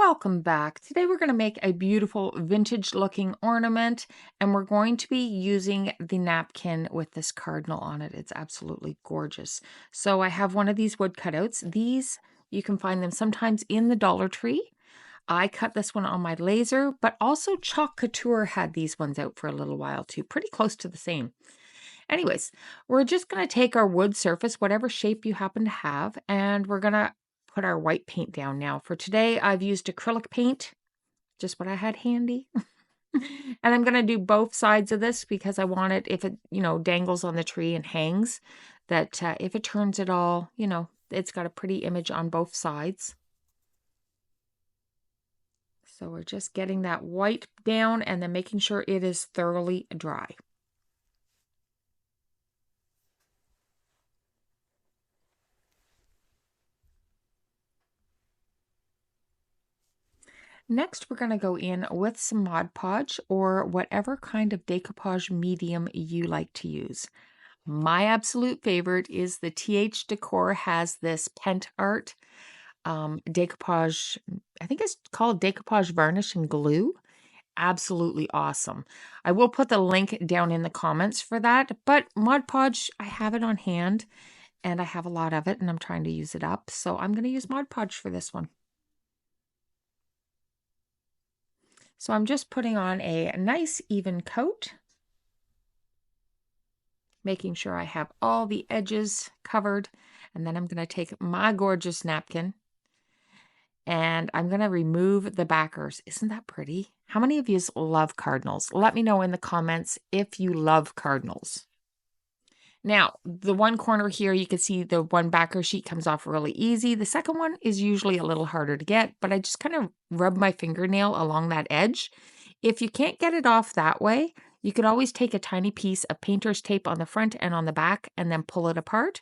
Welcome back. Today we're going to make a beautiful vintage looking ornament, and we're going to be using the napkin with this cardinal on it. It's absolutely gorgeous. So I have one of these wood cutouts. These, you can find them sometimes in the Dollar Tree. I cut this one on my laser, but also Chalk Couture had these ones out for a little while too, pretty close to the same. Anyways, we're just going to take our wood surface, whatever shape you happen to have, and we're going to put our white paint down now. For today, I've used acrylic paint, just what I had handy. And I'm going to do both sides of this because I want it, if it, dangles on the tree and hangs, that if it turns at all, it's got a pretty image on both sides. So we're just getting that white down and then making sure it is thoroughly dry. Next, we're going to go in with some Mod Podge or whatever kind of decoupage medium you like to use. My absolute favorite is the TH Decor has this Pent Art decoupage. I think it's called Decoupage Varnish and Glue. Absolutely awesome. I will put the link down in the comments for that, but Mod Podge, I have it on hand and I have a lot of it and I'm trying to use it up. So I'm going to use Mod Podge for this one. So I'm just putting on a nice even coat, making sure I have all the edges covered. And then I'm going to take my gorgeous napkin and I'm going to remove the backers. Isn't that pretty? How many of you love cardinals? Let me know in the comments if you love cardinals. Now, the one corner here, you can see the one backer sheet comes off really easy. The second one is usually a little harder to get, but I just kind of rub my fingernail along that edge. If you can't get it off that way, you could always take a tiny piece of painter's tape on the front and on the back and then pull it apart.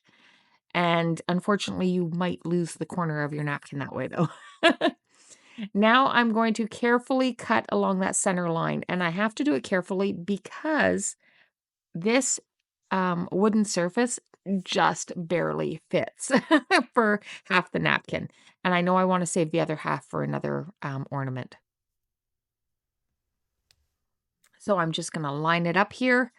And unfortunately, you might lose the corner of your napkin that way though. Now I'm going to carefully cut along that center line, and I have to do it carefully because this wooden surface just barely fits for half the napkin. And I know I want to save the other half for another ornament. So I'm just going to line it up here.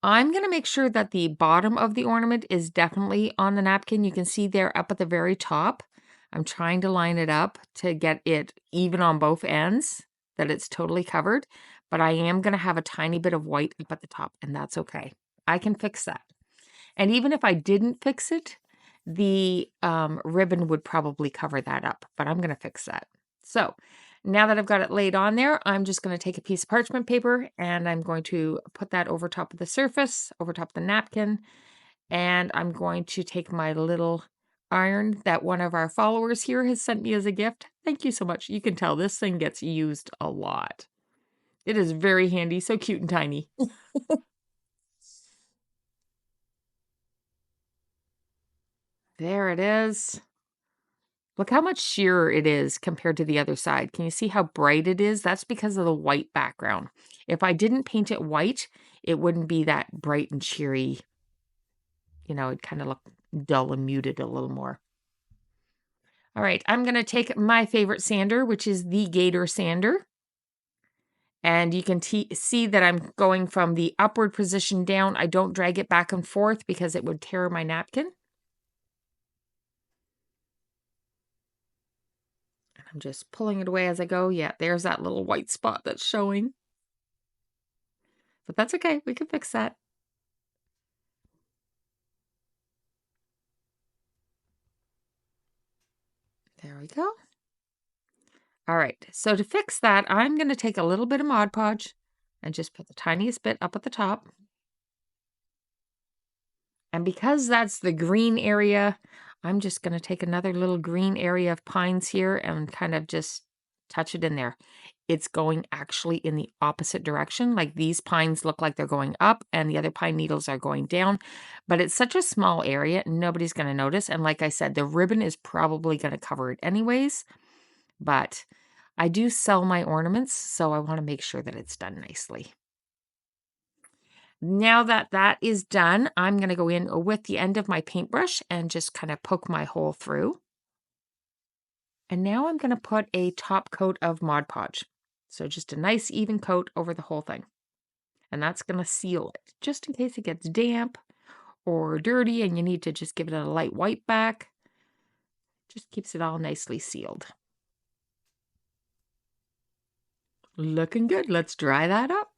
I'm going to make sure that the bottom of the ornament is definitely on the napkin. You can see there up at the very top. I'm trying to line it up to get it even on both ends, that it's totally covered. But I am going to have a tiny bit of white up at the top, and that's okay. I can fix that. And even if I didn't fix it, the ribbon would probably cover that up, but I'm going to fix that. So now that I've got it laid on there, I'm just going to take a piece of parchment paper and I'm going to put that over top of the surface, over top of the napkin. And I'm going to take my little iron that one of our followers here has sent me as a gift. Thank you so much. You can tell this thing gets used a lot. It is very handy, so cute and tiny. There it is. Look how much sheerer it is compared to the other side. Can you see how bright it is? That's because of the white background. If I didn't paint it white, it wouldn't be that bright and cheery. It'd kind of look dull and muted a little more. All right, I'm going to take my favorite sander, which is the Gator sander. And you can see that I'm going from the upward position down. I don't drag it back and forth because it would tear my napkin. I'm just pulling it away as I go. Yeah, there's that little white spot that's showing. But that's okay. We can fix that. There we go. All right. So to fix that, I'm going to take a little bit of Mod Podge and just put the tiniest bit up at the top. And because that's the green area, I'm just going to take another little green area of pines here and kind of just touch it in there. It's going actually in the opposite direction. Like these pines look like they're going up and the other pine needles are going down. But it's such a small area, nobody's going to notice. And like I said, the ribbon is probably going to cover it anyways. But I do sell my ornaments, so I want to make sure that it's done nicely. Now that that is done, I'm going to go in with the end of my paintbrush and just kind of poke my hole through. And now I'm going to put a top coat of Mod Podge. So just a nice even coat over the whole thing. And that's going to seal it, just in case it gets damp or dirty and you need to just give it a light wipe back. Just keeps it all nicely sealed. Looking good. Let's dry that up.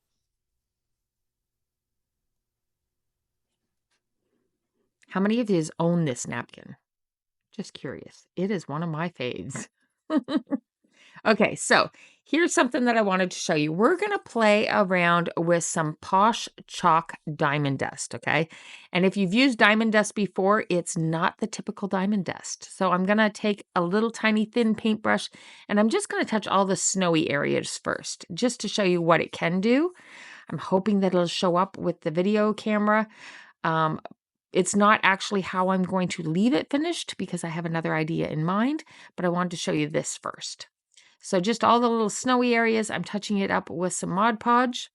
How many of you own this napkin? Just curious. It is one of my faves. Okay, so here's something that I wanted to show you. We're going to play around with some Posh Chalk Diamond Dust, okay? And if you've used diamond dust before, it's not the typical diamond dust. So I'm going to take a little tiny thin paintbrush, and I'm just going to touch all the snowy areas first, just to show you what it can do. I'm hoping that it'll show up with the video camera. It's not actually how I'm going to leave it finished because I have another idea in mind, but I wanted to show you this first. So just all the little snowy areas, I'm touching it up with some Mod Podge.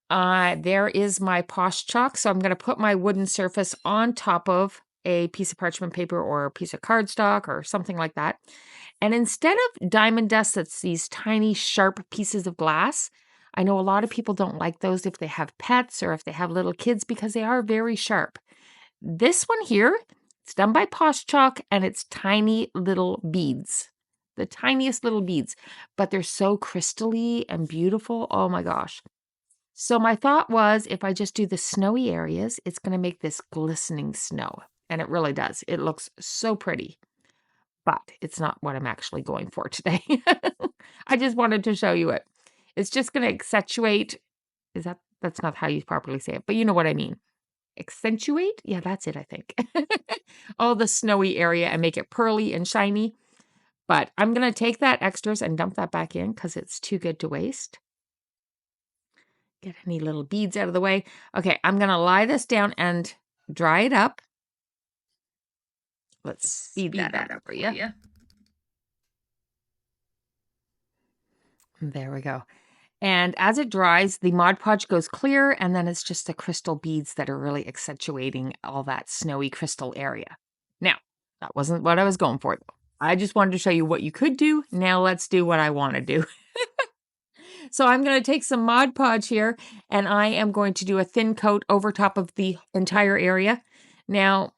There is my Posh Chalk. So I'm going to put my wooden surface on top of a piece of parchment paper or a piece of cardstock or something like that. And instead of diamond dust, that's these tiny sharp pieces of glass, I know a lot of people don't like those if they have pets or if they have little kids because they are very sharp. This one here, it's done by Posh Chalk and it's tiny little beads. The tiniest little beads, but they're so crystally and beautiful. Oh my gosh. So my thought was if I just do the snowy areas, it's going to make this glistening snow. And it really does. It looks so pretty, but it's not what I'm actually going for today. I just wanted to show you it. It's just going to accentuate. That's not how you properly say it, but you know what I mean. Accentuate? Yeah, that's it, I think. All the snowy area and make it pearly and shiny. But I'm going to take that extras and dump that back in because it's too good to waste. Get any little beads out of the way. Okay, I'm going to lie this down and dry it up. Let's speed that up for you. There we go. And as it dries, the Mod Podge goes clear, and then it's just the crystal beads that are really accentuating all that snowy crystal area. Now, that wasn't what I was going for, though. I just wanted to show you what you could do. Now let's do what I want to do. So I'm going to take some Mod Podge here, and I am going to do a thin coat over top of the entire area. Now,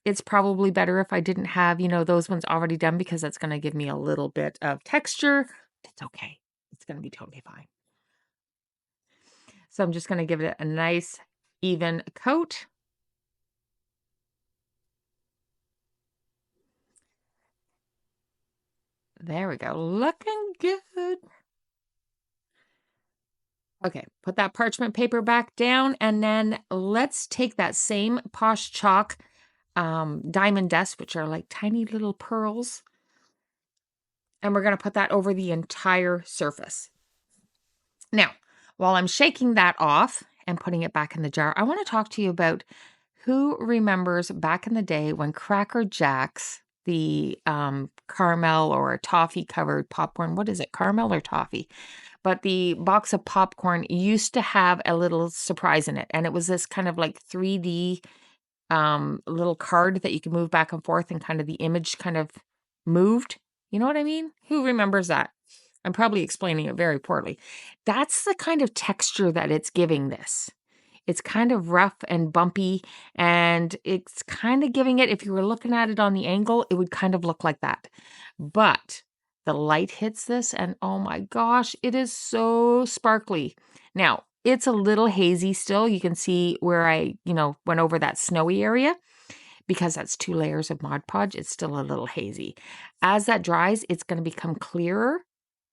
it's probably better if I didn't have, those ones already done because that's going to give me a little bit of texture. It's okay. It's going to be totally fine. So I'm just going to give it a nice, even coat. There we go. Looking good. Okay, put that parchment paper back down, and then let's take that same Posh Chalk diamond dust, which are like tiny little pearls, and we're going to put that over the entire surface. Now, while I'm shaking that off and putting it back in the jar, I want to talk to you about who remembers back in the day when Cracker Jacks, the caramel or toffee covered popcorn, what is it, caramel or toffee? But the box of popcorn used to have a little surprise in it. And it was this kind of like 3D little card that you could move back and forth and kind of the image kind of moved. You know what I mean? Who remembers that? I'm probably explaining it very poorly. That's the kind of texture that it's giving this. It's kind of rough and bumpy, and it's kind of giving it, if you were looking at it on the angle, it would kind of look like that. But the light hits this, and oh my gosh, it is so sparkly. Now, it's a little hazy still. You can see where I, went over that snowy area. Because that's 2 layers of Mod Podge, it's still a little hazy. As that dries, it's going to become clearer.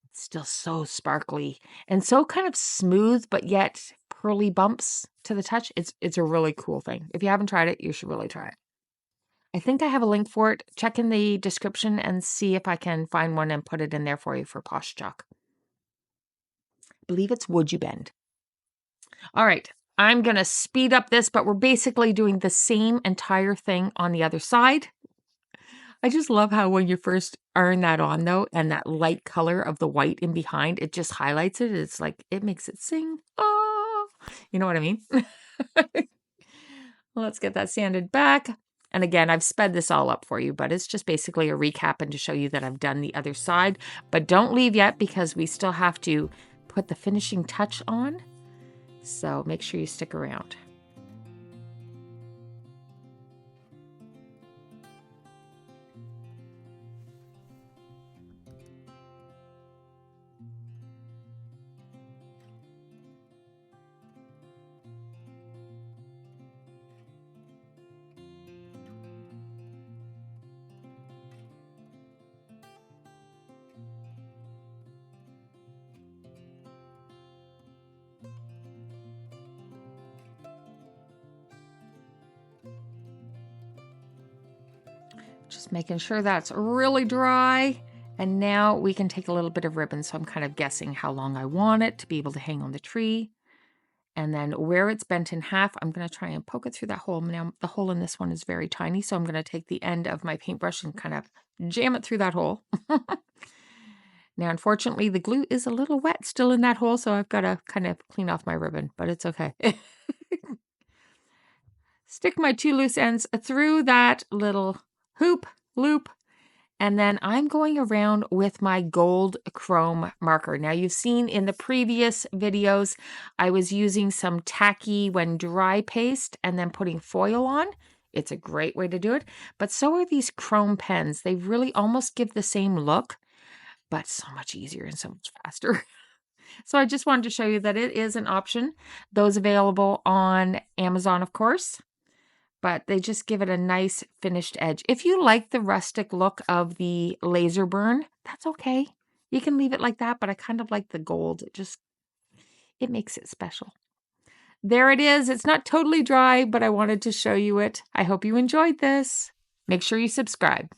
It's still so sparkly and so kind of smooth, but yet pearly bumps to the touch. It's a really cool thing. If you haven't tried it, you should really try it. I think I have a link for it. Check in the description and see if I can find one and put it in there for you for Posh Chalk. I believe it's Would You Bend. All right. I'm going to speed up this, but we're basically doing the same entire thing on the other side. I just love how when you first iron that on, though, and that light color of the white in behind, it just highlights it. It's like, it makes it sing. Oh, you know what I mean? Let's get that sanded back. And again, I've sped this all up for you, but it's just basically a recap and to show you that I've done the other side. But don't leave yet because we still have to put the finishing touch on. So make sure you stick around. Just making sure that's really dry. And now we can take a little bit of ribbon. So I'm kind of guessing how long I want it to be able to hang on the tree. And then where it's bent in half, I'm going to try and poke it through that hole. Now the hole in this one is very tiny. So I'm going to take the end of my paintbrush and kind of jam it through that hole. Now, unfortunately, the glue is a little wet still in that hole. So I've got to kind of clean off my ribbon, but it's okay. Stick my 2 loose ends through that little hoop loop, and then I'm going around with my gold chrome marker. Now you've seen in the previous videos I was using some tacky when dry paste and then putting foil on. It's a great way to do it, but so are these chrome pens. They really almost give the same look, but so much easier and so much faster. So I just wanted to show you that it is an option. Those available on Amazon, of course. But they just give it a nice finished edge. If you like the rustic look of the laser burn, that's okay. You can leave it like that, but I kind of like the gold. It makes it special. There it is. It's not totally dry, but I wanted to show you it. I hope you enjoyed this. Make sure you subscribe.